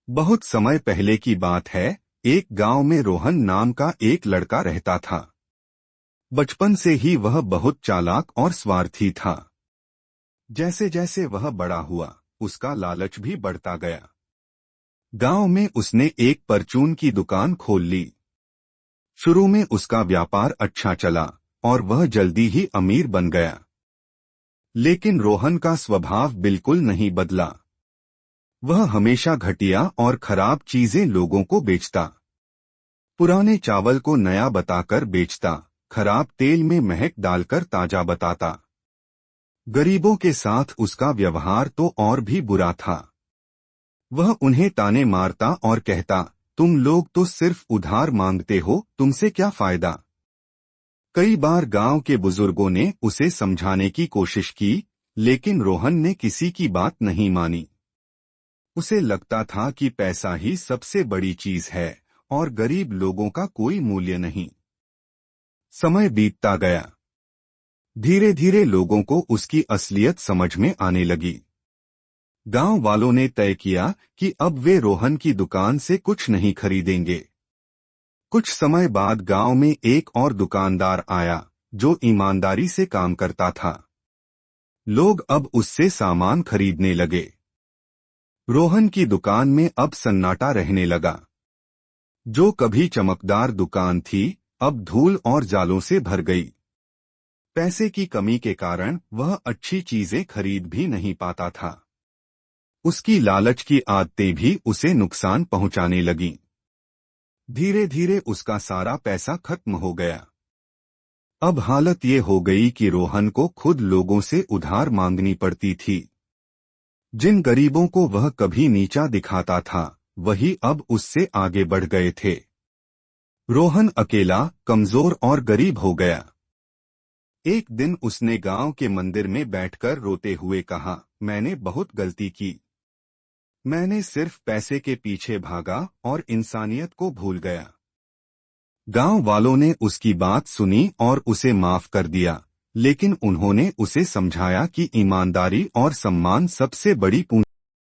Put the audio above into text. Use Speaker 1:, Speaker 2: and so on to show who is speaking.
Speaker 1: बहुत समय पहले की बात है। एक गांव में रोहन नाम का एक लड़का रहता था। बचपन से ही वह बहुत चालाक और स्वार्थी था। जैसे जैसे वह बड़ा हुआ, उसका लालच भी बढ़ता गया। गांव में उसने एक परचून की दुकान खोल ली। शुरू में उसका व्यापार अच्छा चला और वह जल्दी ही अमीर बन गया। लेकिन रोहन का स्वभाव बिल्कुल नहीं बदला। वह हमेशा घटिया और खराब चीजें लोगों को बेचता। पुराने चावल को नया बताकर बेचता, खराब तेल में महक डालकर ताजा बताता। गरीबों के साथ उसका व्यवहार तो और भी बुरा था। वह उन्हें ताने मारता और कहता, तुम लोग तो सिर्फ उधार मांगते हो, तुमसे क्या फायदा। कई बार गांव के बुजुर्गों ने उसे समझाने की कोशिश की, लेकिन रोहन ने किसी की बात नहीं मानी। उसे लगता था कि पैसा ही सबसे बड़ी चीज है और गरीब लोगों का कोई मूल्य नहीं। समय बीतता गया। धीरे धीरे लोगों को उसकी असलियत समझ में आने लगी। गांव वालों ने तय किया कि अब वे रोहन की दुकान से कुछ नहीं खरीदेंगे। कुछ समय बाद गांव में एक और दुकानदार आया, जो ईमानदारी से काम करता था। लोग अब उससे सामान खरीदने लगे। रोहन की दुकान में अब सन्नाटा रहने लगा। जो कभी चमकदार दुकान थी, अब धूल और जालों से भर गई। पैसे की कमी के कारण वह अच्छी चीजें खरीद भी नहीं पाता था। उसकी लालच की आदतें भी उसे नुकसान पहुंचाने लगीं। धीरे धीरे उसका सारा पैसा खत्म हो गया। अब हालत ये हो गई कि रोहन को खुद लोगों से उधार मांगनी पड़ती थी। जिन गरीबों को वह कभी नीचा दिखाता था, वही अब उससे आगे बढ़ गए थे। रोहन अकेला, कमजोर और गरीब हो गया। एक दिन उसने गांव के मंदिर में बैठकर रोते हुए कहा, मैंने बहुत गलती की। मैंने सिर्फ पैसे के पीछे भागा और इंसानियत को भूल गया। गांव वालों ने उसकी बात सुनी और उसे माफ कर दिया, लेकिन उन्होंने उसे समझाया कि ईमानदारी और सम्मान सबसे बड़ी पूंजी